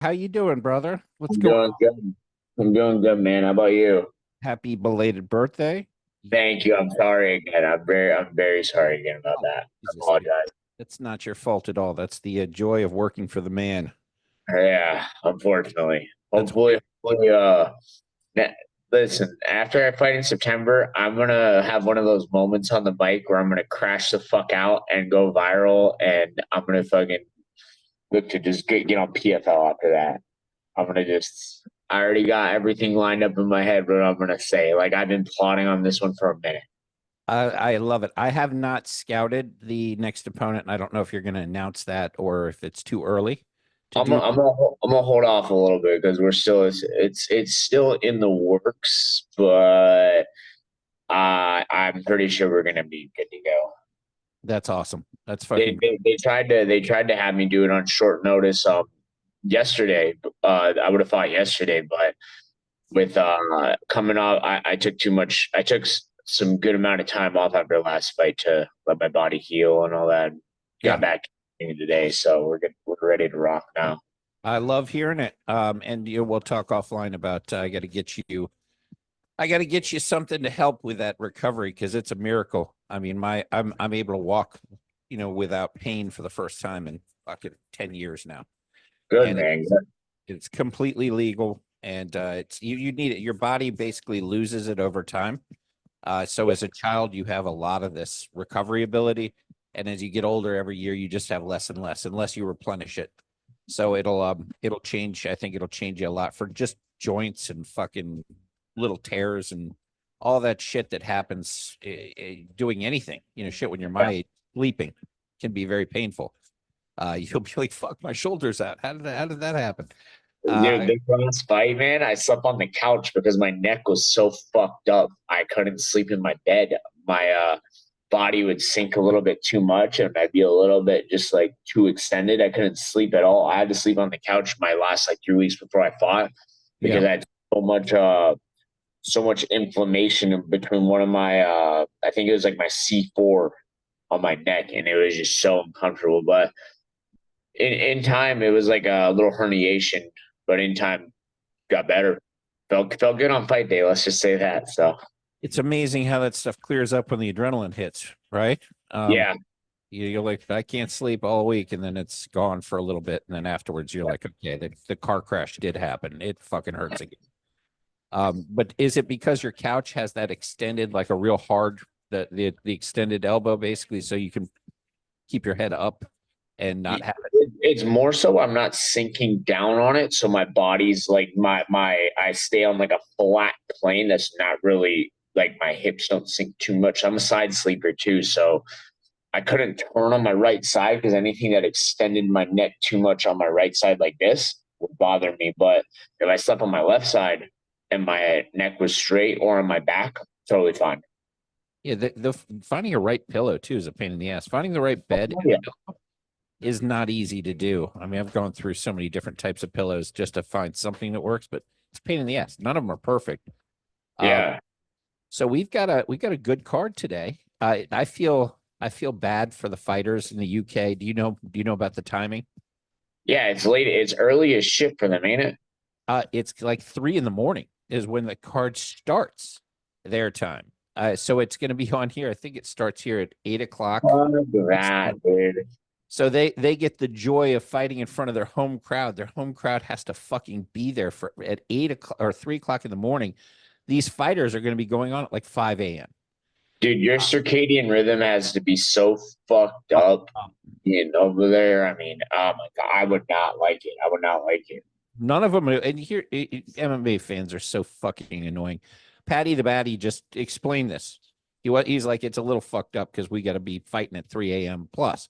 How you doing, brother? What's I'm going doing on? good. I'm doing good, man. How about you? Happy belated birthday. Thank you. I'm sorry again. I'm very sorry again about Oh, that. I Jesus, dude. apologize. That's not your fault at all. That's the joy of working for the man. Yeah, unfortunately. That's what Hopefully, ne- listen, after I fight in September, I'm gonna have one of those moments on the bike where I'm gonna crash the fuck out and go viral, and I'm gonna fucking look to just get on PFL after that. I already got everything lined up in my head what I'm gonna say. Like I've been plotting on this one for a minute. I love it. I have not scouted the next opponent, and I don't know if you're going to announce that or if it's too early to I'm do gonna, that. I'm gonna, I'm gonna hold off a little bit because it's still in the works, but I'm pretty sure we're gonna be good to go. That's awesome. That's They, fucking they they tried to have me do it on short notice yesterday. I would have thought yesterday, but with coming off, I took too much. I took some good amount of time off after last fight to let my body heal and all that. yeah. Got back today, so we're good. We're ready to rock now. I love hearing it. And we'll talk offline about I got to get you something to help with that recovery because it's a miracle. I mean, I'm able to walk, without pain for the first time in fucking 10 years now. Good And man. it's completely legal and it's you need it. Your body basically loses it over time. So as a child, you have a lot of this recovery ability. And as you get older every year, you just have less and less unless you replenish it. So it'll change. I think it'll change you a lot for just joints and fucking little tears and all that shit that happens doing anything, shit when you're my age, sleeping can be very painful. You'll be like, fuck, my shoulders out. How did that happen? Dude, Uh, the last fight, man, I slept on the couch because my neck was so fucked up. I couldn't sleep in my bed. My body would sink a little bit too much and I'd be a little bit just like too extended. I couldn't sleep at all. I had to sleep on the couch my last like 3 weeks before I fought yeah. because I had so much inflammation in between one of my I think it was like my C4 on my neck and it was just so uncomfortable. But in time it was like a little herniation, but in time got better. Felt good on fight day. Let's just say that. So It's amazing how that stuff clears up when the adrenaline hits, right? Um, yeah, you're like, I can't sleep all week, and then it's gone for a little bit, and then afterwards, you're like, okay, the car crash did happen. It fucking hurts again. But is it because your couch has that extended, like a real hard, the extended elbow, basically, so you can keep your head up and not have it? it's more so I'm not sinking down on it, so my body's like my I stay on like a flat plane that's not really like my hips don't sink too much. I'm a side sleeper too, so I couldn't turn on my right side because anything that extended my neck too much on my right side like this would bother me. But if I slept on my left side and my neck was straight or on my back, totally fine. Yeah, the finding a right pillow too is a pain in the ass. Finding the right bed Oh, and yeah. pillow is not easy to do. I mean, I've gone through so many different types of pillows just to find something that works, but it's a pain in the ass. None of them are perfect. Uh, Yeah. so we got a good card today. I feel bad for the fighters in the UK. Do you know about the timing? Yeah, it's late. It's early as shit for them, ain't it? It's like 3 in the morning is when the card starts their time. So it's going to be on here. I think it starts here at 8 o'clock. That, dude. So they get the joy of fighting in front of their home crowd. Their home crowd has to fucking be there for at 8 o'clock or 3 o'clock in the morning. These fighters are going to be going on at like 5 a.m. Dude, your circadian rhythm has to be so fucked up over there. I mean, oh my God, I would not like it. I would not like it. None of them, and here MMA fans are so fucking annoying. Patty the Batty just explained this. He's like, it's a little fucked up because we got to be fighting at 3 a.m. plus.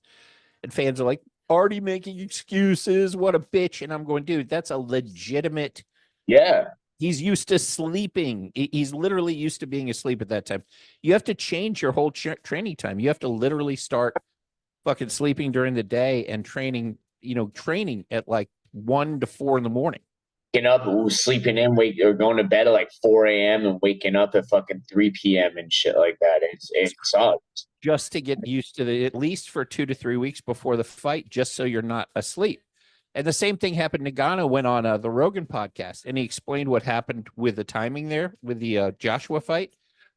And fans are like, already making excuses. What a bitch. And I'm going, dude, that's a legitimate. Yeah. He's used to sleeping. He's literally used to being asleep at that time. You have to change your whole training time. You have to literally start fucking sleeping during the day and training at like 1 to 4 in the morning. Waking up, sleeping in, or going to bed at like 4 a.m. and waking up at fucking 3 p.m. and shit like that. It sucks. Just to get used to at least for 2 to 3 weeks before the fight, just so you're not asleep. And the same thing happened. Nagano went on the Rogan podcast and he explained what happened with the timing there with the Joshua fight.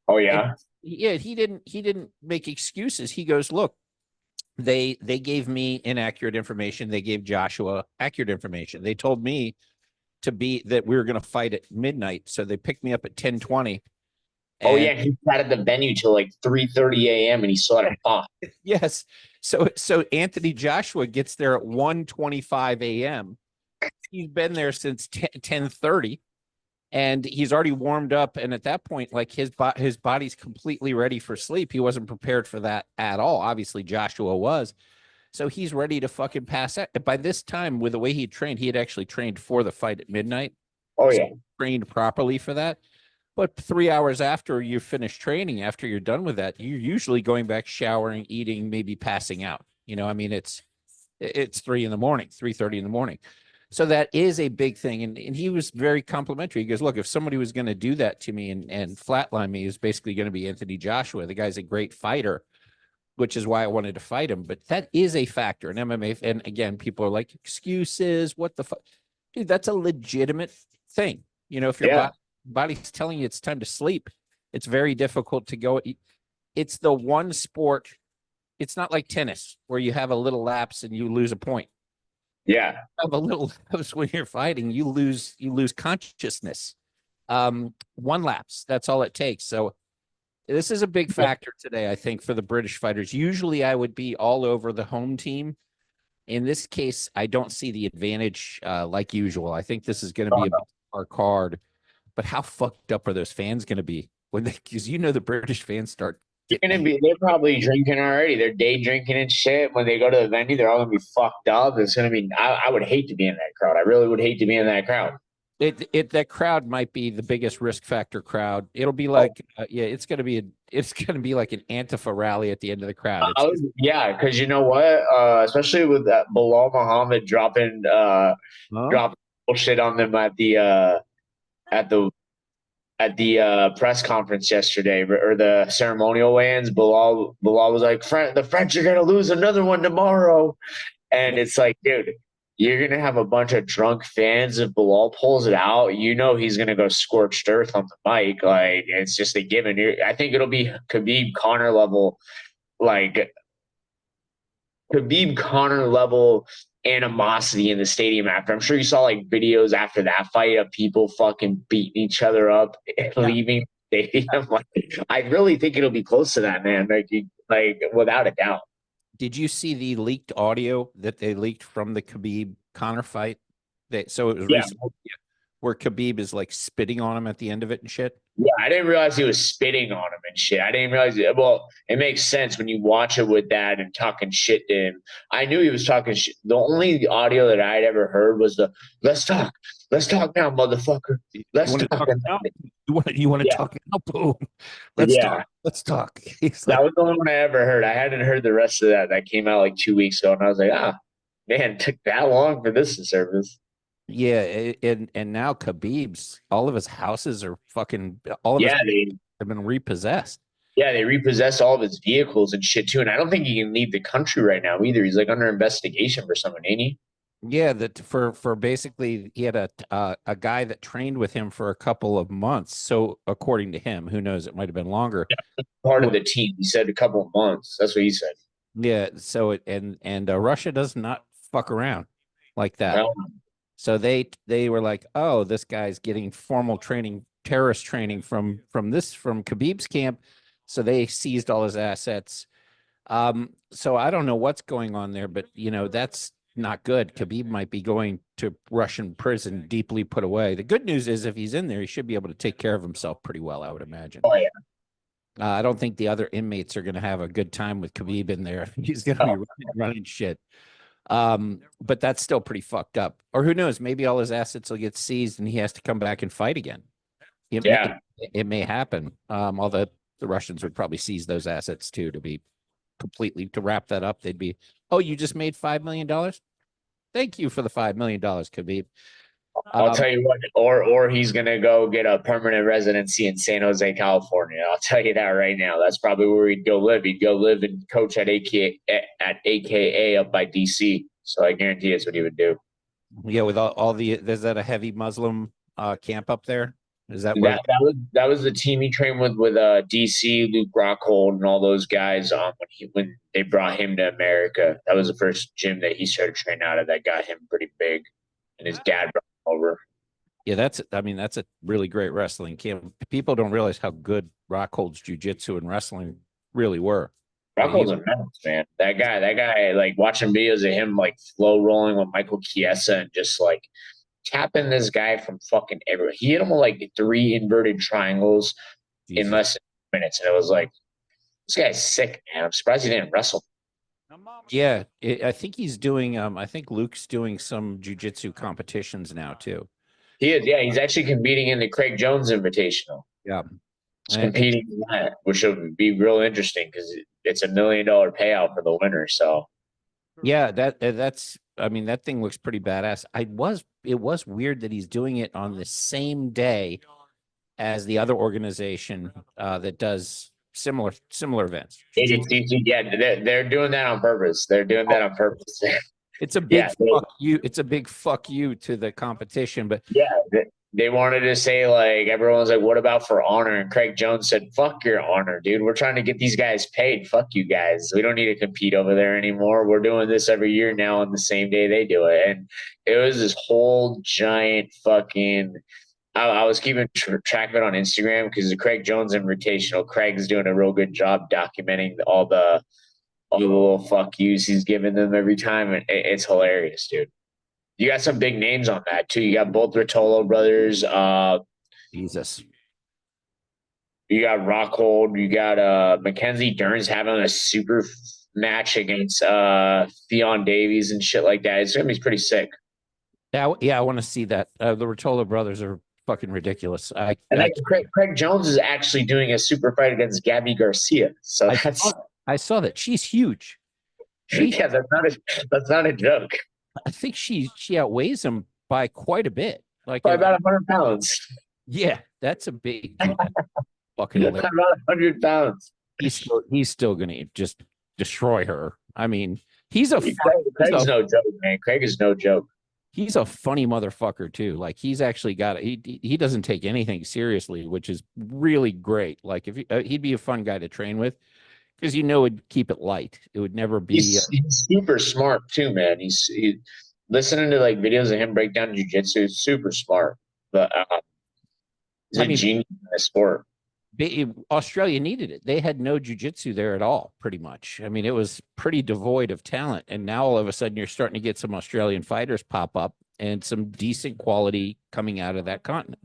Oh And yeah. yeah, he didn't make excuses. He goes, look, they gave me inaccurate information. They gave Joshua accurate information. They told me to be that we were going to fight at midnight, so they picked me up at 10:20. Oh And yeah. He sat at the venue till like 3:30 a.m. and he saw it pop. yes, so Anthony Joshua gets there at 1:25 a.m. He's been there since 10:30, and he's already warmed up. And at that point, like his body's completely ready for sleep. He wasn't prepared for that at all. Obviously, Joshua was. So he's ready to fucking pass out. By this time, with the way he trained, he had actually trained for the fight at midnight. Oh So yeah. trained properly for that. But 3 hours after you finish training, after you're done with that, you're usually going back, showering, eating, maybe passing out. I mean, it's 3 in the morning, 3:30 in the morning. So that is a big thing. And he was very complimentary. He goes, look, if somebody was going to do that to me and flatline me, is basically going to be Anthony Joshua. The guy's a great fighter, which is why I wanted to fight him. But that is a factor in MMA. And again, people are like, excuses, what the fuck? Dude, that's a legitimate thing. If your Yeah. body's telling you it's time to sleep, it's very difficult to go. It's the one sport. It's not like tennis where you have a little lapse and you lose a point. Yeah. You have a little lapse when you're fighting, you lose consciousness. One lapse, that's all it takes. So this is a big factor today, I think, for the British fighters. Usually I would be all over the home team. In this case, I don't see the advantage like usual. I think this is going to be a bit our card. But how fucked up are those fans going to be when they? Because the British fans start getting. They're probably drinking already. They're day drinking and shit. When they go to the venue, they're all gonna be fucked up. It's gonna be. I would hate to be in that crowd. I really would hate to be in that crowd. That crowd might be the biggest risk factor crowd. It'll be Oh, like it's gonna be like an Antifa rally at the end of the crowd. It's yeah, because you know what? Especially with that Bilal Muhammad huh? dropping bullshit on them at the press conference yesterday or the ceremonial lands. Bilal was like, the French are gonna lose another one tomorrow. And it's like, dude, you're gonna have a bunch of drunk fans. If Bilal pulls it out, he's gonna go scorched earth on the mic. Like it's just a given. I think it'll be like Khabib Connor level animosity in the stadium after. I'm sure you saw like videos after that fight of people fucking beating each other up and Yeah. leaving the stadium. Like, I really think it'll be close to that, man. Like without a doubt. Did you see the leaked audio that they leaked from the Khabib Connor fight? So it was Yeah. recent where Khabib is like spitting on him at the end of it and shit. Yeah, I didn't realize he was spitting on him and shit. I didn't realize it. Well, it makes sense when you watch it with that and talking shit to him. I knew he was talking shit. The only audio that I'd ever heard was the "Let's talk, let's talk now, motherfucker, You let's want to talk." talk now? You want to Yeah, talk now? Boom. Let's yeah. talk. Let's talk. He's That like, was the only one I ever heard. I hadn't heard the rest of that. That came out like 2 weeks ago, and I was like, man, it took that long for this to surface. yeah, and now Khabib's all of his houses are fucking all of his Yeah, have been repossessed. they repossessed all of his vehicles and shit too. And I don't think he can leave the country right now either. He's like under investigation for something, ain't he? Yeah, that for basically he had a guy that trained with him for a couple of months. So according to him, who knows, it might have been longer. Part Who- of the team. He said a couple of months. That's what he said. Yeah, so and Russia does not fuck around like that. Hell, So they were like, oh, this guy's getting formal training, terrorist training from Khabib's camp. So they seized all his assets. So I don't know what's going on there, but that's not good. Khabib might be going to Russian prison, deeply put away. The good news is if he's in there, he should be able to take care of himself pretty well, I would imagine. oh yeah. I don't think the other inmates are going to have a good time with Khabib in there. He's going to be running shit. But that's still pretty fucked up. Or who knows? Maybe all his assets will get seized and he has to come back and fight again. Yeah. It may happen. Although the Russians would probably seize those assets too to wrap that up. They'd be, oh, you just made $5 million. Thank you for the $5 million, Khabib. I'll tell you what, or he's gonna go get a permanent residency in San Jose, California. I'll tell you that right now. That's probably where he'd go live. He'd go live and coach at AKA up by DC. So I guarantee that's what he would do. Yeah, with all the is that a heavy Muslim camp up there? Is that where? That was the team he trained with DC, Luke Rockhold, and all those guys. When they brought him to America, that was the first gym that he started training out of that got him pretty big, and his dad brought him over. Yeah, that's a really great wrestling camp. People don't realize how good Rockhold's jujitsu and wrestling really were. Rockhold's a menace, man. That guy, like watching videos of him like flow rolling with Michael Chiesa and just like tapping this guy from fucking everywhere. He hit him with like 3 inverted triangles in Jesus. less than minutes, and it was like this guy's sick, man. I'm surprised he didn't wrestle. Yeah, I think he's doing. I think Luke's doing some jujitsu competitions now too. He is, yeah. He's actually competing in the Craig Jones Invitational. Yeah, He's competing in that, which will be real interesting because it's $1 million payout for the winner. So yeah, that's. I mean, that thing looks pretty badass. It was weird that he's doing it on the same day as the other organization that does similar events. ADCC, yeah, they're doing that on purpose. They're doing that on purpose. It's a big Yeah, fuck you. It's a big fuck you to the competition, but yeah. They wanted to say like everyone's like, "What about for honor?" And Craig Jones said, "Fuck your honor, dude. We're trying to get these guys paid. Fuck you guys. We don't need to compete over there anymore. We're doing this every year now on the same day they do it." And it was this whole giant fucking. I was keeping track of it on Instagram because the Craig Jones Invitational. Craig's doing a real good job documenting all the little fuck yous he's giving them every time, and it's hilarious, dude. You got some big names on that too. You got both Rotolo brothers. Jesus. You got Rockhold. You got Mackenzie Dern's having a super match against Theon Davies and shit like that. It's gonna be pretty sick. Yeah, I want to see that. The Rotolo brothers are fucking ridiculous. And then Craig Jones is actually doing a super fight against Gabby Garcia. So I saw that. She's huge. Yeah, that's not a joke. I think she outweighs him by quite a bit. Like By about 100 pounds. yeah, that's a big dude. Fucking About 100 pounds. he's still gonna just destroy her. I mean, Craig's no joke, man. Craig is no joke. He's a funny motherfucker too. Like he's actually got he doesn't take anything seriously, which is really great. Like if he'd be a fun guy to train with because it'd keep it light. It would never be. He's super smart too, man. He listening to like videos of him break down jujitsu. Super smart, but he's a genius in the sport. Australia needed it. They had no jujitsu there at all, pretty much. I mean, it was pretty devoid of talent. And now all of a sudden you're starting to get some Australian fighters pop up and some decent quality coming out of that continent.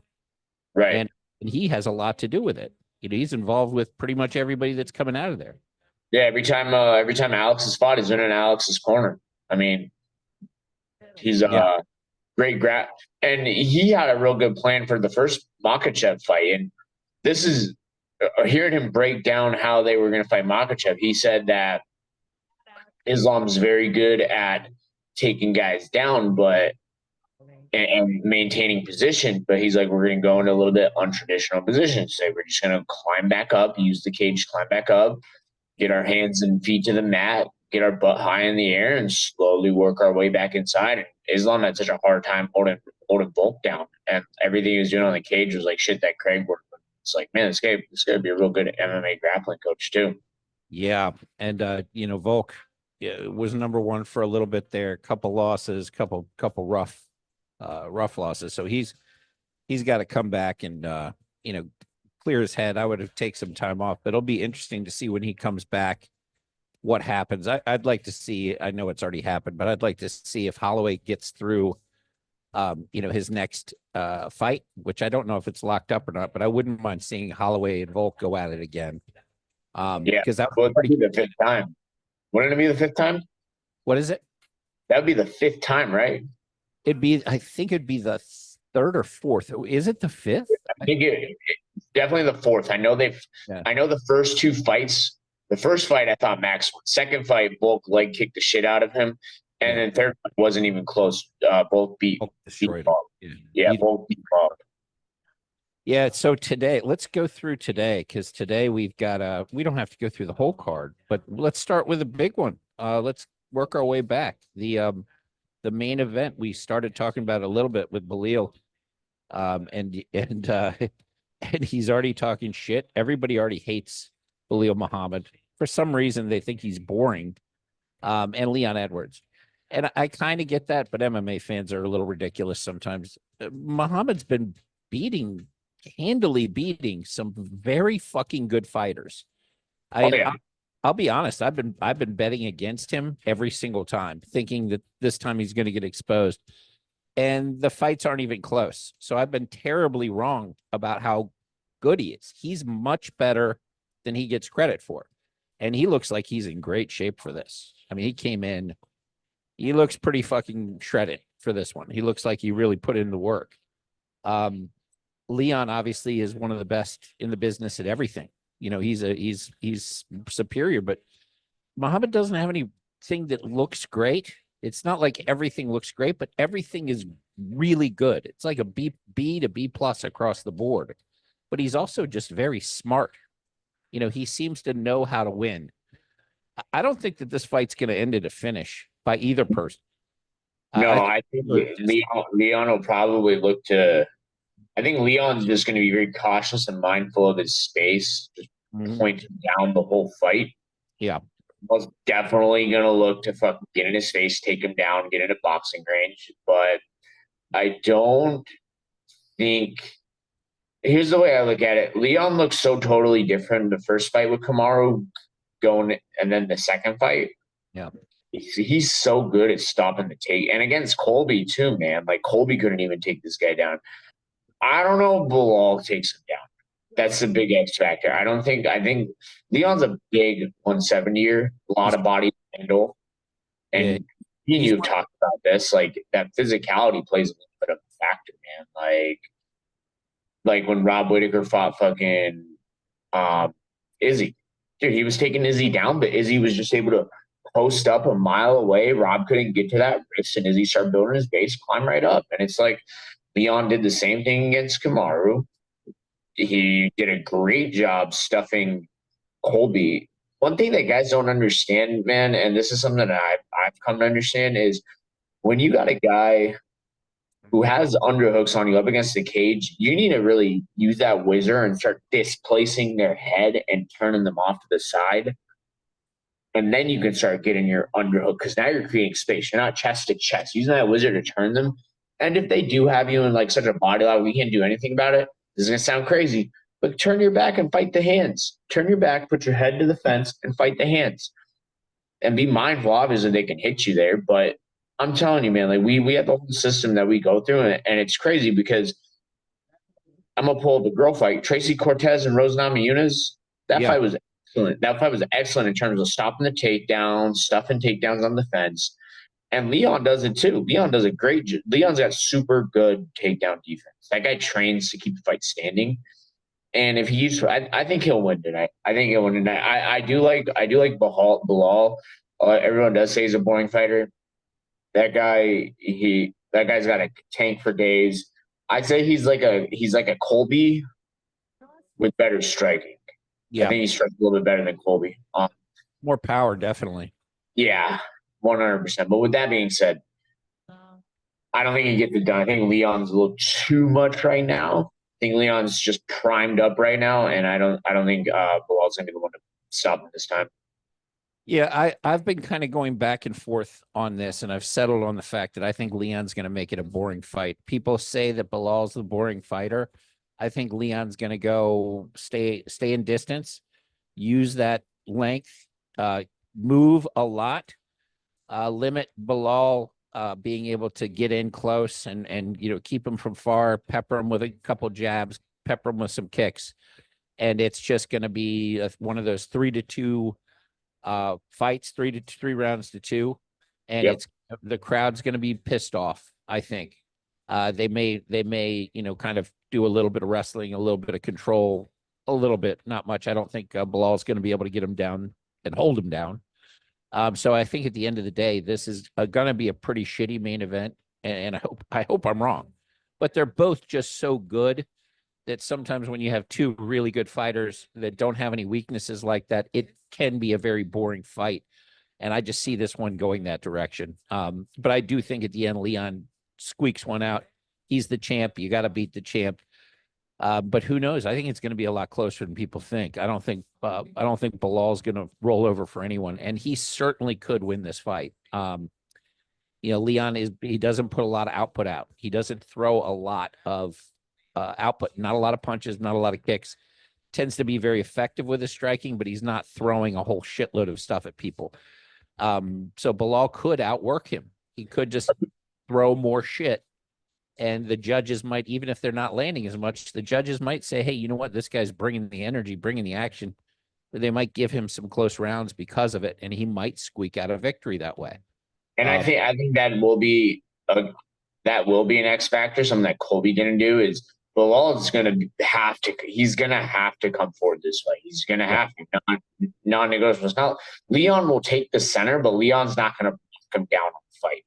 Right. And he has a lot to do with it. He's involved with pretty much everybody that's coming out of there. Yeah, every time Alex has fought, he's been in Alex's corner. I mean, he's great and he had a real good plan for the first Makhachev fight. And this is hearing him break down how they were going to fight Makhachev. He said that Islam's very good at taking guys down, and maintaining position. But he's like, we're going to go into a little bit untraditional positions. So we're just going to climb back up, use the cage, climb back up, get our hands and feet to the mat, get our butt high in the air, and slowly work our way back inside. And Islam had such a hard time holding Volk down, and everything he was doing on the cage was like shit that Craig worked. It's like, man, this guy would be a real good MMA grappling coach too. Yeah, and Volk was number one for a little bit there. Couple losses, couple rough losses. So he's got to come back and clear his head. I would have taken some time off, but it'll be interesting to see when he comes back what happens. I'd like to see. I know it's already happened, but I'd like to see if Holloway gets through his next fight, which I don't know if it's locked up or not, but I wouldn't mind seeing Holloway and Volk go at it again. Because that would be the 5th time. Wouldn't it be the 5th time? What is it? That would be the 5th time, right? I think it'd be the 3rd or 4th. Is it the 5th? I think it's definitely the 4th. I know I know the first 2 fights. The first fight, I thought Max won. Second fight, Volk leg kicked the shit out of him. And then third fight wasn't even close. Both beat Bob. Yeah, both beat Bob. Yeah, so today, let's go through today, because today we've got we don't have to go through the whole card, but let's start with a big one. Let's work our way back. The the main event, we started talking about it a little bit with Belil, and he's already talking shit. Everybody already hates Belil Muhammad for some reason. They think he's boring, and Leon Edwards, and I kind of get that, but MMA fans are a little ridiculous sometimes. Muhammad's been beating, handily beating some very fucking good fighters. Oh I, yeah. I'll be honest. I've been betting against him every single time, thinking that this time he's going to get exposed, and the fights aren't even close. So I've been terribly wrong about how good he is. He's much better than he gets credit for, and he looks like he's in great shape for this. I mean, he came in. He looks pretty fucking shredded for this one. He looks like he really put in the work. Um, Leon obviously is one of the best in the business at everything. You know, he's superior, but Muhammad doesn't have anything that looks great. It's not like everything looks great, but everything is really good. It's like a B to B plus across the board. But he's also just very smart. You know, he seems to know how to win. I don't think that this fight's going to end in a finish by either person. No, I think I think just Leon will probably look to. I think Leon's just going to be very cautious and mindful of his space, just mhm, pointing down the whole fight. yeah, Most definitely going to look to fucking get in his face, take him down, get into boxing range. But I don't think. Here's the way I look at it. Leon looks so totally different in the first fight with Kamaru going, and then the second fight. yeah, He's so good at stopping the take, and against Colby too, man. Like Colby couldn't even take this guy down. I don't know if Bilal takes him down. That's the big X factor. I don't think. I think Leon's a big 170er, a lot he's of body to handle, yeah, and me and he's you have talked about this. Like that physicality plays a little bit of a factor, man. Like when Rob Whitaker fought fucking um, Izzy. Dude, he was taking Izzy down, but Izzy was just able to post up a mile away. Rob couldn't get to that wrist, and Izzy started building his base, climb right up. And it's like Leon did the same thing against Kamaru. He did a great job stuffing Colby. One thing that guys don't understand, man, and this is something that I've come to understand is when you got a guy who has underhooks on you up against the cage, you need to really use that whizzer and start displacing their head and turning them off to the side. And then you can start getting your underhook because now you're creating space. You're not chest to chest, using that whizzer to turn them. And if they do have you in like such a body lock, we can't do anything about it. This is gonna sound crazy, but turn your back and fight the hands. Turn your back, put your head to the fence, and fight the hands. And be mindful, obviously, they can hit you there, but I'm telling you, man, like we have the whole system that we go through, and it's crazy because I'm gonna pull up a girl fight. Tracy Cortez and Rose Namajunas. That yeah, fight was excellent. That fight was excellent in terms of stopping the takedowns, stuffing takedowns on the fence. And Leon does it too. Leon does a great job. Leon's got super good takedown defense. That guy trains to keep the fight standing. And if he's, I think he'll win tonight. I think he'll win tonight. I do like Bilal. Everyone does say he's a boring fighter. That guy's got a tank for days. I'd say he's like a Colby with better striking. I yeah. think he strikes a little bit better than Colby. More power, definitely. Yeah, 100%. But with that being said, I don't think he gets it done. I think Leon's a little too much right now. I think Leon's just primed up right now, and I don't think Bilal's gonna be the one to stop him this time. Yeah, I've been kind of going back and forth on this, and I've settled on the fact that I think Leon's going to make it a boring fight. People say that Bilal's the boring fighter. I think Leon's going to go stay in distance, use that length, uh, move a lot, limit Bilal being able to get in close and keep him from far, pepper him with a couple jabs, pepper him with some kicks, and it's just going to be one of those 3-2 fights, 3 rounds to 2, and Yep. it's the crowd's going to be pissed off. I think they may kind of do a little bit of wrestling, a little bit of control, a little bit, not much. I don't think Bilal's going to be able to get him down and hold him down. So I think at the end of the day, this is going to be a pretty shitty main event, and I hope I'm wrong, but they're both just so good that sometimes when you have two really good fighters that don't have any weaknesses like that, it can be a very boring fight. And I just see this one going that direction. But I do think at the end, Leon squeaks one out. He's the champ. You got to beat the champ. But who knows? I think it's going to be a lot closer than people think. I don't think Bilal's going to roll over for anyone, and he certainly could win this fight. Leon he doesn't put a lot of output out. He doesn't throw a lot of output, not a lot of punches, not a lot of kicks. Tends to be very effective with his striking, but he's not throwing a whole shitload of stuff at people. So Bilal could outwork him. He could just throw more shit. And the judges might, even if they're not landing as much, the judges might say, hey, you know what? This guy's bringing the energy, bringing the action. They might give him some close rounds because of it, and he might squeak out a victory that way. And I think that will be an X factor. Something that Colby didn't do is Bilal is going to have to. He's going to have to come forward this way. He's going to have to non-negotiable. It's not Leon will take the center, but Leon's not going to come down on the fight.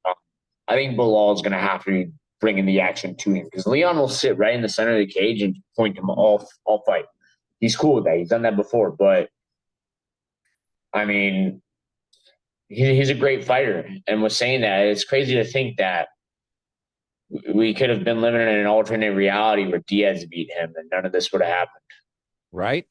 I think Bilal is going to have to be bringing the action to him because Leon will sit right in the center of the cage and point him all fight. He's cool with that. He's done that before, but I mean, he's a great fighter. And was saying that it's crazy to think that we could have been living in an alternate reality where Diaz beat him and none of this would have happened. Right.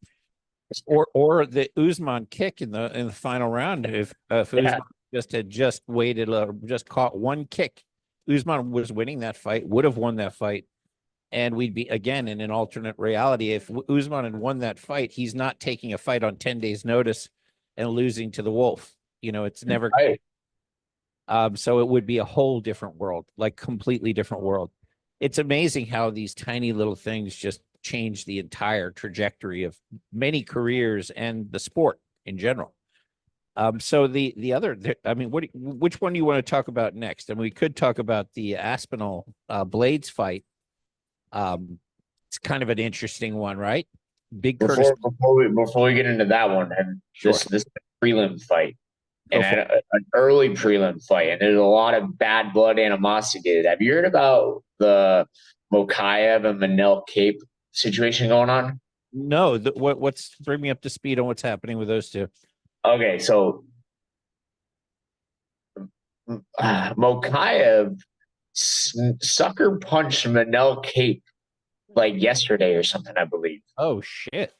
Or the Usman kick in the final round. If Usman just waited or just caught one kick, Usman was winning that fight, would have won that fight. And we'd be again in an alternate reality. If Usman had won that fight, he's not taking a fight on 10 days notice and losing to the Wolf. It's never right. So it would be a whole different world, like completely different world. It's amazing how these tiny little things just change the entire trajectory of many careers and the sport in general. So the other, I mean, which one do you want to talk about next? And we could talk about the Aspinall Blades fight. It's kind of an interesting one, right? Before we get into that one, and Sure. this prelim fight, and an early prelim fight, and there's a lot of bad blood animosity. Have you heard about the Mokaev and Manel Cape situation going on? No, what's bring me up to speed on what's happening with those two? Okay, so Mokaev sucker punched Manel Cape like yesterday or something, I believe. Oh shit.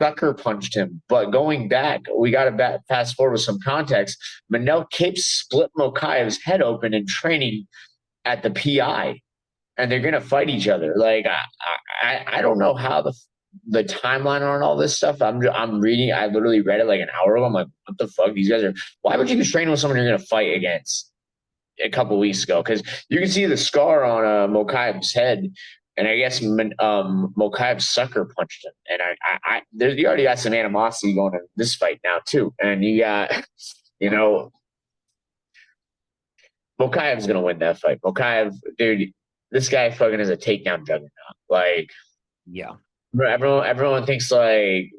Sucker punched him. But going back, we got to fast forward with some context. Manel Cape split Mokaev's head open in training at the PI, and they're gonna fight each other. Like I don't know how the timeline on all this stuff. I'm reading. I literally read it like an hour ago. I'm like, what the fuck? These guys are. Why would you be training with someone you're gonna fight against a couple weeks ago? Because you can see the scar on Mokaev's head. And I guess Mokaev sucker punched him, and you already got some animosity going in this fight now too. And you got, Mokaev's gonna win that fight. Mokaev, dude, this guy fucking is a takedown juggernaut. Like, yeah, everyone thinks like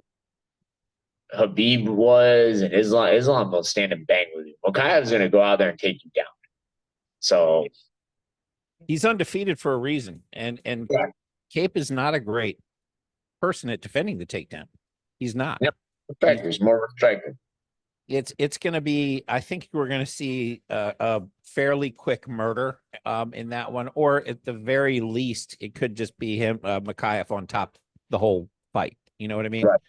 Habib was, and Islam will stand and bang with you. Mokaev's gonna go out there and take you down. So. He's undefeated for a reason, and Yeah. Cape is not a great person at defending the takedown. He's not. Yep. He's more of a striker. It's going to be. I think we're going to see a fairly quick murder in that one, or at the very least, it could just be him, Mokaev, on top the whole fight. You know what I mean? Right.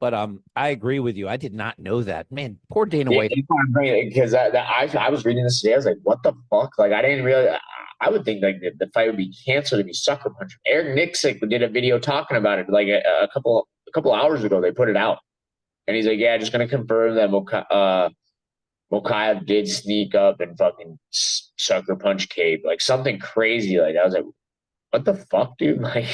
But I agree with you. I did not know that. Man, poor Dana White. Because I was reading this today. I was like, what the fuck? Like, I didn't realize. I would think like the fight would be canceled to be sucker punch. Eric Nixick did a video talking about it like a couple hours ago. They put it out, and he's like, "Yeah, just gonna confirm that Mokaev did sneak up and fucking sucker punch Cape, like something crazy." Like I was like, "What the fuck, dude?" Like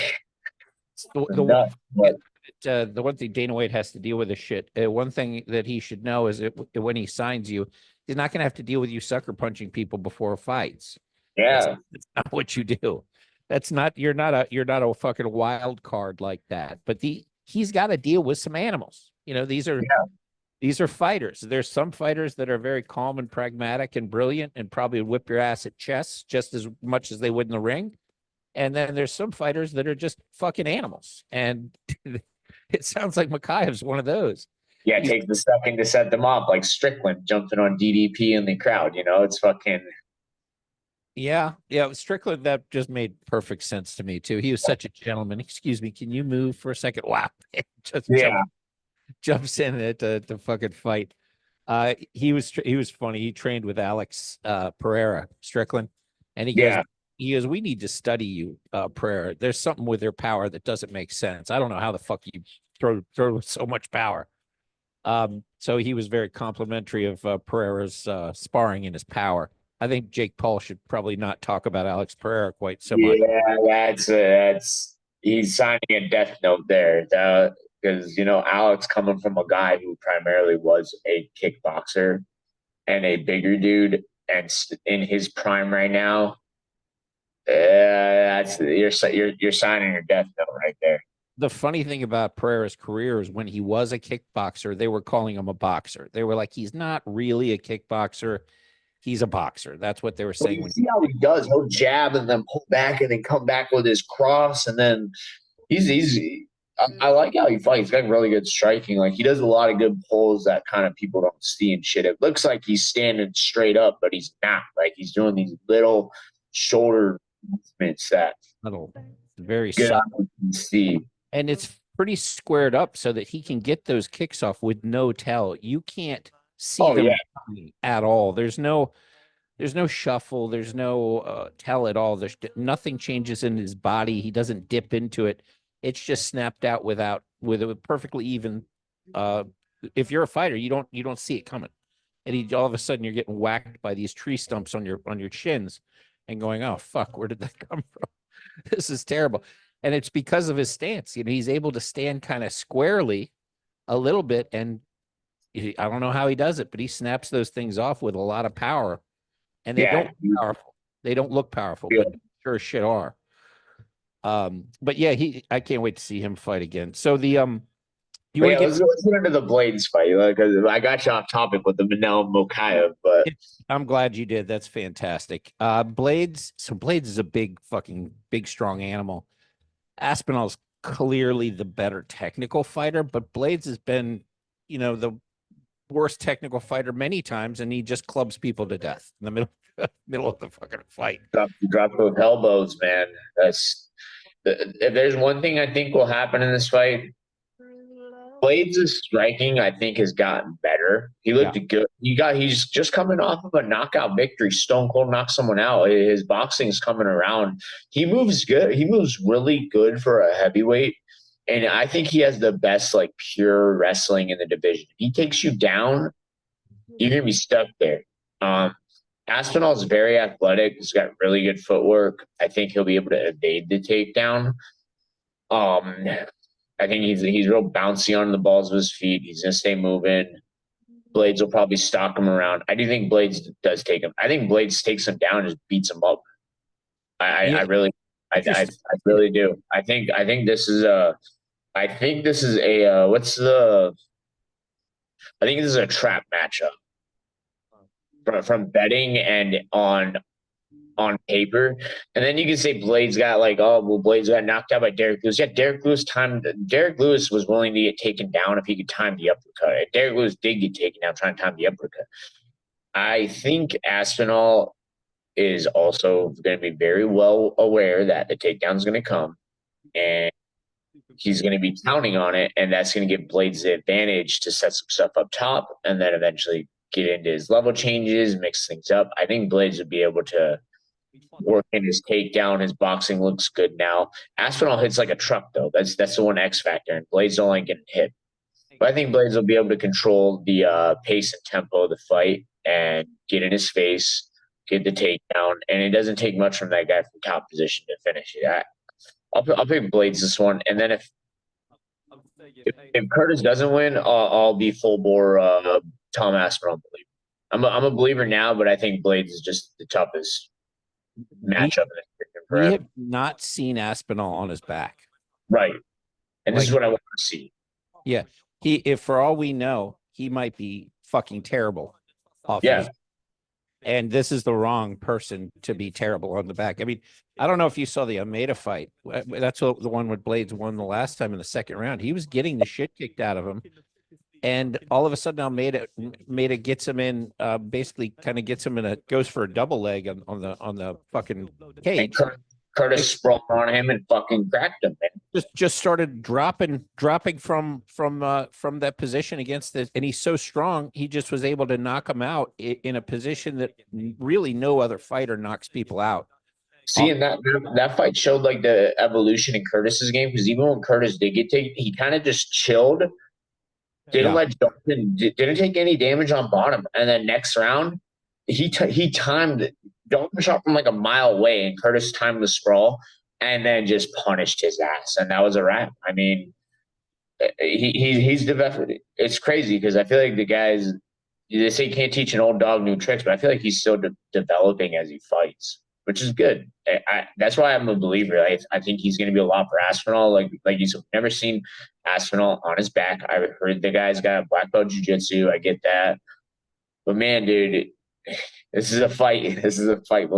the one thing Dana White has to deal with is shit. One thing that he should know is when he signs you, he's not gonna have to deal with you sucker punching people before fights. Yeah, that's not what you do. That's not you're not a fucking wild card like that. But he's got to deal with some animals. These are fighters. There's some fighters that are very calm and pragmatic and brilliant and probably whip your ass at chess just as much as they would in the ring. And then there's some fighters that are just fucking animals. And it sounds like Mokaev's one of those. Yeah, He's take the second to set them up, like Strickland jumping on DDP in the crowd. It's fucking yeah, Strickland, that just made perfect sense to me too. He was such a gentleman. Excuse me, can you move for a second? Wow. Just yeah, jumps in to fucking fight. He was funny. He trained with Alex Pereira Strickland, and yeah. he goes, we need to study you, Pereira. There's something with your power that doesn't make sense. I don't know how the fuck you throw with so much power. So he was very complimentary of Pereira's sparring and his power. I think Jake Paul should probably not talk about Alex Pereira quite so much. Yeah, that's he's signing a death note there. Because Alex coming from a guy who primarily was a kickboxer and a bigger dude, and in his prime right now, that's you're signing a death note right there. The funny thing about Pereira's career is when he was a kickboxer, they were calling him a boxer. They were like, he's not really a kickboxer. He's a boxer. That's what they were Well, saying you when see how he does. He'll jab and then pull back and then come back with his cross, and then he's. I like how he fights. He's got really good striking. Like he does a lot of good pulls that kind of people don't see and shit. It looks like he's standing straight up, but he's not. Like he's doing these little shoulder movements that little very good subtle. eyes can see. And it's pretty squared up so that he can get those kicks off with no tell. You can't see Oh them yeah, at all. There's no shuffle. There's no tell at all. There's nothing changes in his body. He doesn't dip into it. It's just snapped out with a perfectly even. Uh, if you're a fighter, you don't see it coming, and all of a sudden you're getting whacked by these tree stumps on your chins, and going, oh fuck, where did that come from? This is terrible, and it's because of his stance. He's able to stand kind of squarely a little bit, and I don't know how he does it, but he snaps those things off with a lot of power, and they yeah. don't look powerful. They don't look powerful, but sure as shit are. But yeah, I can't wait to see him fight again. So you But want yeah, to get let's get into the Blades fight because I got you off topic with the Manel Mokaev, but I'm glad you did. That's fantastic. Blades. So Blades is a big, strong animal. Aspinall's clearly the better technical fighter, but Blades has been, the worst technical fighter many times, and he just clubs people to death in the middle of the fucking fight. drop those elbows, man. If there's one thing I think will happen in this fight, Blades' striking, I think, has gotten better. He looked good. He's just coming off of a knockout victory. Stone Cold knocked someone out. His boxing's coming around. He moves good. He moves really good for a heavyweight. And I think he has the best, like, pure wrestling in the division. If he takes you down, you're gonna be stuck there. Aspinall's very athletic. He's got really good footwork. I think he'll be able to evade the takedown. Um, I think he's real bouncy on the balls of his feet. He's gonna stay moving. Blades will probably stalk him around. I do think Blades does take him. I think Blades takes him down and just beats him up. I really, I really do. I think this is a. I think this is a. What's the? I think this is a trap matchup from betting and on paper. And then you can say Blades got like, oh, well, Blades got knocked out by Derek Lewis. Yeah, Derek Lewis was willing to get taken down if he could time the uppercut. Derek Lewis did get taken down trying to time the uppercut. I think Aspinall is also going to be very well aware that the takedown is going to come, and he's going to be counting on it, and that's going to give Blades the advantage to set some stuff up top, and then eventually get into his level changes, mix things up. I think Blades would be able to work in his takedown. His boxing looks good now. Aspinall hits like a truck, though. That's the one X factor, and Blades don't like getting hit. But I think Blades will be able to control the pace and tempo of the fight and get in his face, get the takedown, and it doesn't take much from that guy from top position to finish it. I'll pick Blades this one, and then if Curtis doesn't win, I'll be full bore Tom Aspinall believer. I'm a believer now, but I think Blades is just the toughest matchup in We have not seen Aspinall on his back. Right. And this is what I want to see. Yeah. If for all we know, he might be fucking terrible off Yeah. And this is the wrong person to be terrible on the back. I mean, I don't know if you saw the Almeida fight. That's the one with Blades won the last time in the second round. He was getting the shit kicked out of him. And all of a sudden Almeida gets him in, basically kind of gets him in goes for a double leg on the fucking And cage. Curtis sprung on him and fucking cracked him, man. Just started dropping from that position against this, and he's so strong, he just was able to knock him out in a position that really no other fighter knocks people out. Seeing that fight showed like the evolution in Curtis's game, because even when Curtis did get taken, he kind of just chilled, didn't Yeah. let Dalton, didn't take any damage on bottom, and then next round he timed Dalton shot from like a mile away, and Curtis timed the sprawl, and then just punished his ass, and that was a wrap. I mean, he's developed. It's crazy because I feel like the guys, they say you can't teach an old dog new tricks, but I feel like he's still developing as he fights, which is good. That's why I'm a believer. I think he's going to be a lot for Aspinall. Like you said, never seen Aspinall on his back. I heard the guy's got black belt jiu-jitsu. I get that, but man, dude, this is a fight. This is a fight.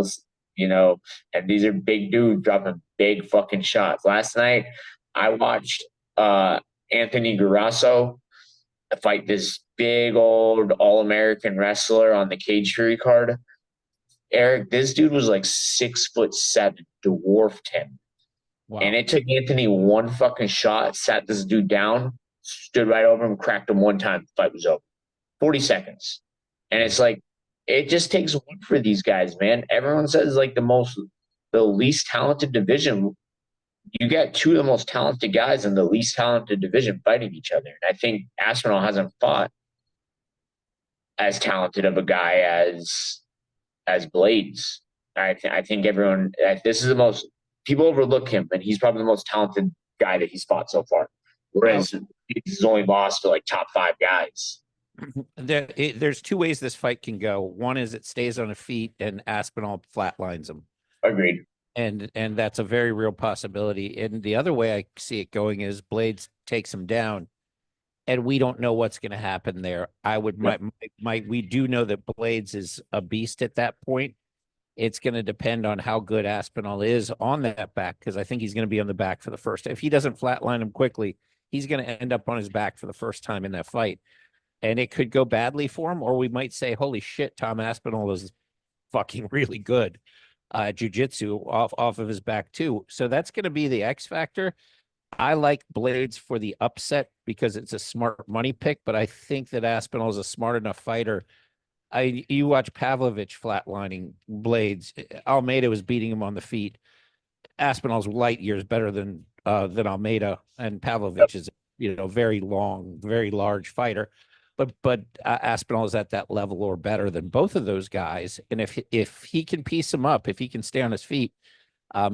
And these are big dudes dropping big fucking shots. Last night, I watched Anthony Garasso fight this big old All-American wrestler on the Cage Fury card. Eric, this dude was like 6'7", dwarfed him. Wow. And it took Anthony one fucking shot, sat this dude down, stood right over him, cracked him one time, the fight was over. 40 seconds. And it's like, it just takes one for these guys, man. Everyone says like the least talented division. You got two of the most talented guys in the least talented division fighting each other. And I think Aspinall hasn't fought as talented of a guy as Blades. I think everyone, this is the most, people overlook him, and he's probably the most talented guy that he's fought so far. Whereas he's only lost to like top 5 guys. There's two ways this fight can go. One is it stays on his feet and Aspinall flatlines him. Agreed. And that's a very real possibility. And the other way I see it going is Blades takes him down, and we don't know what's going to happen there. We do know that Blades is a beast at that point. It's going to depend on how good Aspinall is on that back, because I think he's going to be on the back for the first. If he doesn't flatline him quickly, he's going to end up on his back for the first time in that fight. And it could go badly for him, or we might say, holy shit, Tom Aspinall is fucking really good jiu-jitsu off of his back too. So that's going to be the X factor. I like Blades for the upset because it's a smart money pick, but I think that Aspinall is a smart enough fighter. You watch Pavlovich flatlining Blades. Almeida was beating him on the feet. Aspinall's light years better than Almeida, and Pavlovich is very long, very large fighter. But Aspinall is at that level or better than both of those guys. And if he can piece him up, if he can stay on his feet,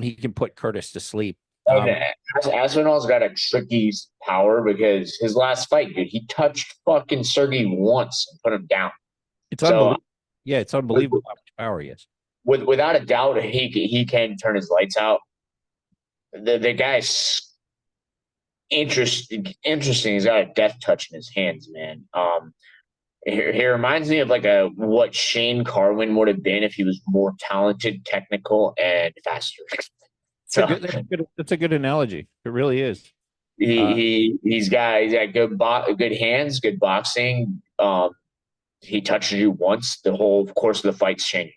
he can put Curtis to sleep. Aspinall's got a tricky power because his last fight, dude, he touched fucking Sergey once and put him down. It's unbelievable. Yeah, it's unbelievable how much power he has. Without a doubt, he can turn his lights out. The guy's interesting. He's got a death touch in his hands, man. He reminds me of what Shane Carwin would have been if he was more talented, technical, and faster. That's a good analogy. It really is. He's got good hands, good boxing. He touches you once, the whole course of the fight's changing.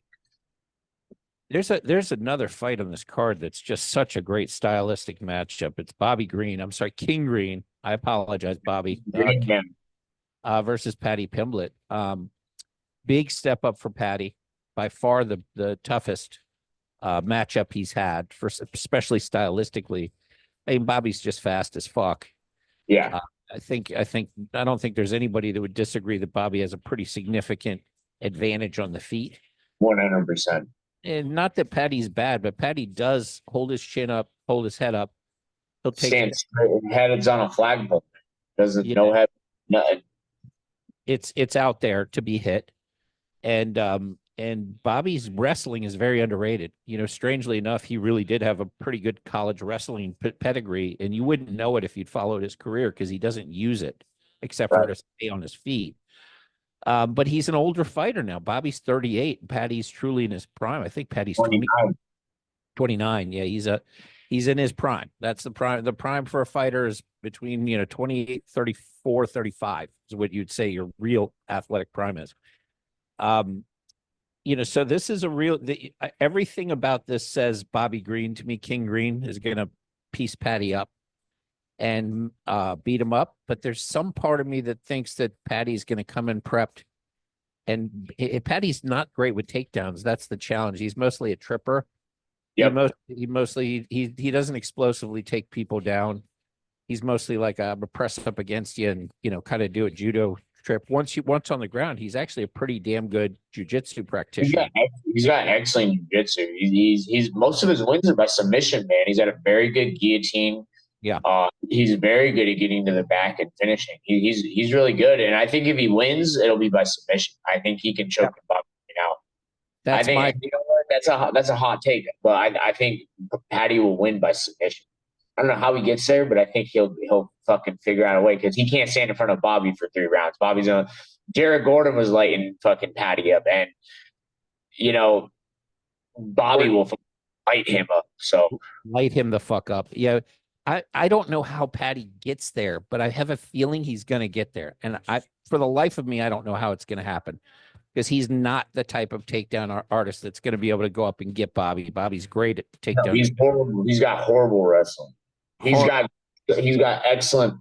There's another fight on this card that's just such a great stylistic matchup. It's King Green. I apologize, Bobby. Versus Paddy Pimblett. Big step up for Paddy. By far the toughest matchup he's had, especially stylistically. I mean, Bobby's just fast as fuck. Yeah. I don't think there's anybody that would disagree that Bobby has a pretty significant advantage on the feet. 100%. And not that Paddy's bad, but Paddy does hold his chin up, hold his head up. He'll take stands head's on a flagpole. Doesn't no head, nothing. It's out there to be hit. And Bobby's wrestling is very underrated. Strangely enough, he really did have a pretty good college wrestling pedigree, and you wouldn't know it if you'd followed his career because he doesn't use it except for to stay on his feet. But he's an older fighter now. Bobby's 38. Paddy's truly in his prime. I think Paddy's 29. Yeah, he's He's in his prime. That's the prime. The prime for a fighter is between, 28, 34, 35 is what you'd say your real athletic prime is. Um, so this is everything about this says Bobby Green to me. King Green is going to piece Patty up and beat him up. But there's some part of me that thinks that Patty's going to come in prepped. And Patty's not great with takedowns. That's the challenge. He's mostly a tripper. Yep. He doesn't explosively take people down. He's mostly like a press up against you and kind of do a judo trip. Once on the ground, he's actually a pretty damn good jujitsu practitioner. He's got excellent jiu-jitsu. He's most of his wins are by submission, man. He's got a very good guillotine. Yeah. He's very good at getting to the back and finishing. He's really good, and I think if he wins, it'll be by submission. I think he can choke Bobby out. That's you know what? That's a hot take, but I think Patty will win by submission. I don't know how he gets there, but I think he'll fucking figure out a way because he can't stand in front of Bobby for 3 rounds. Jared Gordon was lighting fucking Patty up, and Bobby will light him up. So light him the fuck up. Yeah. I don't know how Patty gets there, but I have a feeling he's going to get there. And for the life of me, I don't know how it's going to happen because he's not the type of takedown artist that's going to be able to go up and get Bobby. Bobby's great at takedown. No, he's horrible. He's got horrible wrestling. He's got excellent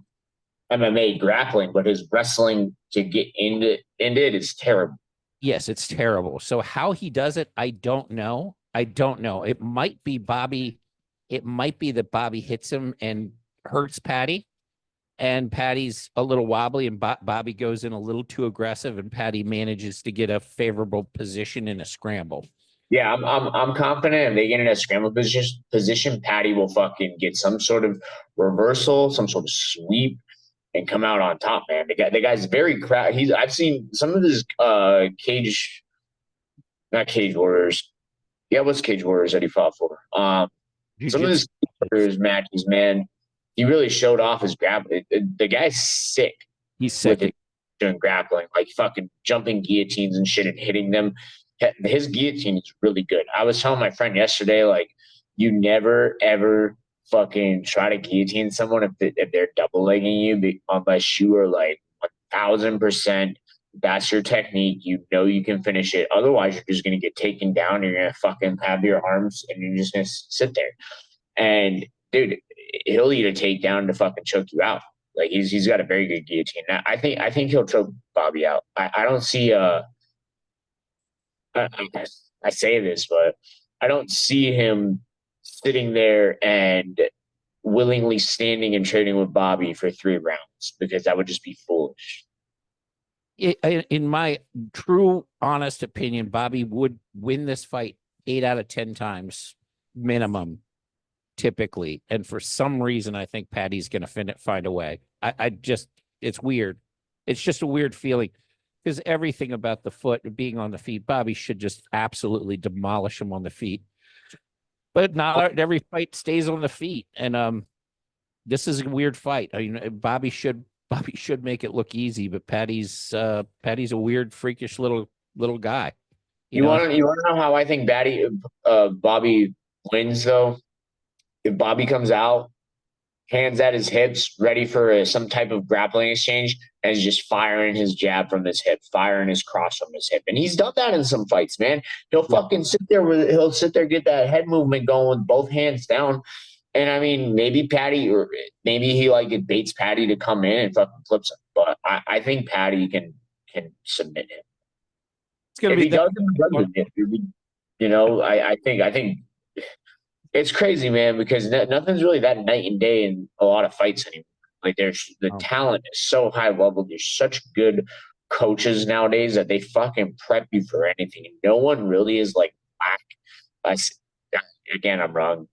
MMA grappling, but his wrestling to get into it is terrible. Yes, it's terrible. So how he does it, I don't know. It might be Bobby. It might be that Bobby hits him and hurts Patty, and Patty's a little wobbly, and Bobby goes in a little too aggressive, and Patty manages to get a favorable position in a scramble. Yeah, I'm confident if they get in a scramble position, Patty will fucking get some sort of reversal, some sort of sweep, and come out on top, man. The guy's very crowd. I've seen some of his not Cage Warriors. Yeah, what's Cage Warriors that he fought for? Some of his matches, man, he really showed off his grappling. The guy's sick. He's sick with doing grappling, like fucking jumping guillotines and shit and hitting them. His guillotine is really good. I was telling my friend yesterday, like, you never ever fucking try to guillotine someone if they're double legging you, unless you are like 1,000%. That's your technique. You can finish it. Otherwise, you're just going to get taken down. You're going to fucking have your arms and you're just going to sit there. And dude, he'll eat a takedown to fucking choke you out. Like he's got a very good guillotine. I think he'll choke Bobby out. I don't see I say this, but I don't see him sitting there and willingly standing and trading with Bobby for 3 rounds because that would just be foolish. In my true, honest opinion, Bobby would win this fight 8 out of 10 times minimum, typically. And for some reason, I think Patty's going to find a way. It's weird. It's just a weird feeling because everything about the foot being on the feet, Bobby should just absolutely demolish him on the feet. But not every fight stays on the feet. And this is a weird fight. I mean, Bobby should make it look easy, but Patty's a weird, freakish little guy. You want to know how I think Bobby wins though? If Bobby comes out, hands at his hips, ready for some type of grappling exchange, and is just firing his jab from his hip, firing his cross from his hip, and he's done that in some fights, man. He'll fucking sit there get that head movement going with both hands down. And I mean, maybe he it baits Patty to come in and fucking flips him. But I think Patty can submit him. It's gonna be I think it's crazy, man, because nothing's really that night and day in a lot of fights anymore. Like the talent is so high level. There's such good coaches nowadays that they fucking prep you for anything. And no one really is like lack. Again, I'm wrong.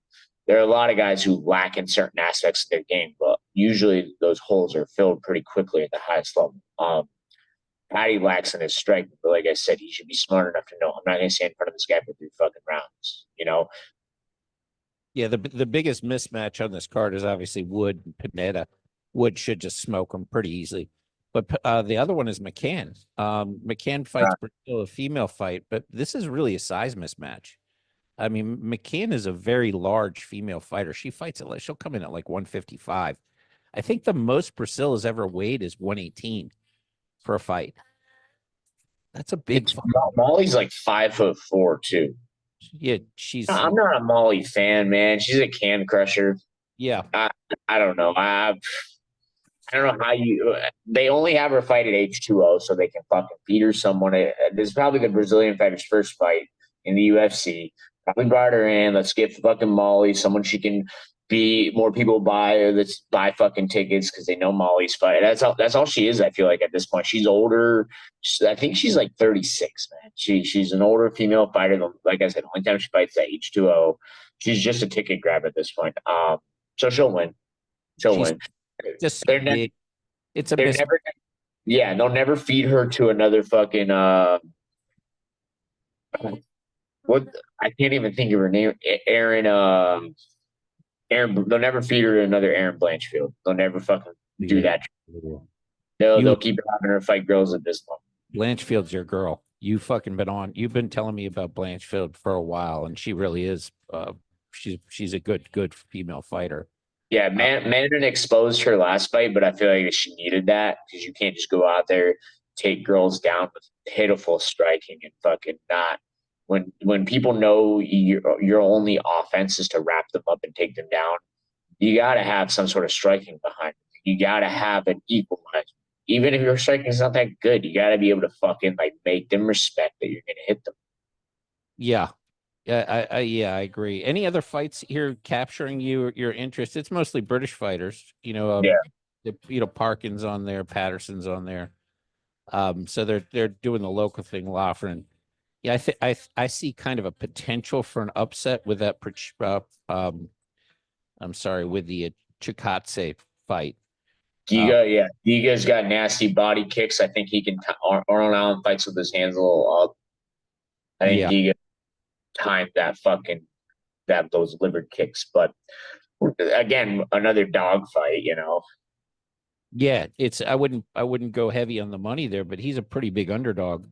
There are a lot of guys who lack in certain aspects of their game, but usually those holes are filled pretty quickly at the highest level. Patty lacks in his strength, but like I said, he should be smart enough to know I'm not going to stand in front of this guy for 3 fucking rounds. Yeah, the biggest mismatch on this card is obviously Wood and Pineda. Wood should just smoke him pretty easily. But the other one is McCann. McCann fights Brazil, a female fight, but this is really a size mismatch. I mean, McCann is a very large female fighter. She fights at like she'll come in at like 155. I think the most Priscilla's ever weighed is 118 for a fight. That's a big fight. Molly's like 5'4" too. Yeah, she's I'm not a Molly fan, man. She's a can crusher. yeah. I I don't know. I don't know how you. They only have her fight at H2O so they can fucking beat her someone. This is probably the Brazilian fighter's first fight in the UFC. Probably brought her in. Let's get fucking Molly, someone she can be. More people buy. Let's buy fucking tickets because they know Molly's fight. That's all she is. I feel like at this point, she's older. I think she's like 36, man. She's an older female fighter. Like I said, the only time she fights at H2O. She's just a ticket grab at this point. So she'll win. She'll She's win. just They're never. big. It's a They're miss. never. Yeah, they'll never feed her to another fucking what I can't even think of her name. Aaron Aaron they'll never feed her to another Aaron Blanchfield. They'll never fucking do that. They'll You keep having her fight girls at this point. Blanchfield's your girl. You fucking been on. You've been telling me about Blanchfield for a while, and she really is. She's a good female fighter. Yeah, Mandarin exposed her last fight, but I feel like she needed that because you can't just go out there, take girls down with pitiful striking and fucking not. When people know your only offense is to wrap them up and take them down, you got to have some sort of striking behind it. You got to have an equalizer. Even if your striking is not that good, you got to be able to fucking like make them respect that you're gonna hit them. Yeah, yeah, I agree. Any other fights here capturing your interest? It's mostly British fighters. Yeah. Parkin's on there, Patterson's on there. So they're doing the local thing, Loughran. Yeah, I see kind of a potential for an upset with that. I'm sorry, with the Chikadze fight. Giga's got nasty body kicks. I think he can. Arnold Allen fights with his hands a little up. I think Giga timed those liver kicks, but again, another dog fight. Yeah, I wouldn't go heavy on the money there, but he's a pretty big underdog.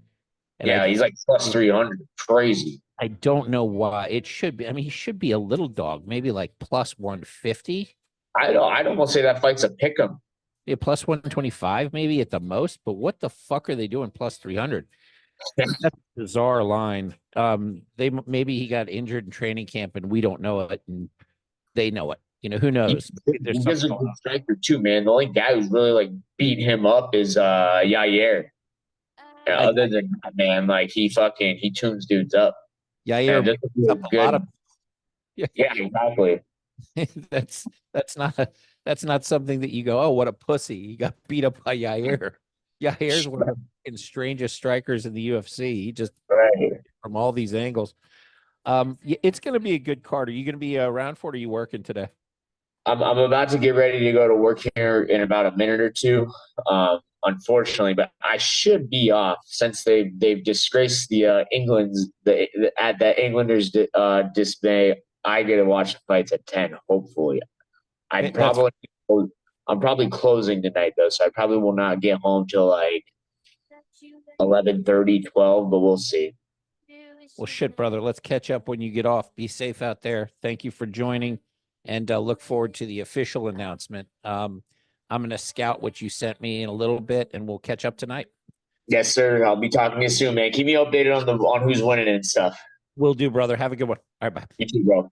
And yeah, he's like plus 300. Crazy. I don't know why it should be. I mean, he should be a little dog, maybe like plus 150. I'd almost say that fight's a pick 'em. Yeah, plus 125 maybe at the most. But what the fuck are they doing plus 300? That's a bizarre line. Maybe he got injured in training camp and we don't know it, and they know it. Who knows? He's a good striker too, man. The only guy who's really like beat him up is Yair. Other than that, man, like he tunes dudes up. Yair up a lot of. Yeah, exactly. That's not something that you go, oh, what a pussy. He got beat up by Yair. Yair's one of the strangest strikers in the UFC. He just from all these angles. It's going to be a good card. Are you going to be around for it? Or are you working today? I'm about to get ready to go to work here in about a minute or two. Unfortunately, but I should be off since they've disgraced the England's at the Englanders dismay. I get to watch the fights at 10. Hopefully, I'm probably closing tonight though, so I probably will not get home till like 11:30, 12. But we'll see. Well, shit, brother. Let's catch up when you get off. Be safe out there. Thank you for joining, and look forward to the official announcement. I'm going to scout what you sent me in a little bit, and we'll catch up tonight. Yes, sir. I'll be talking to you soon, man. Keep me updated on who's winning and stuff. Will do, brother. Have a good one. All right, bye. You too, bro.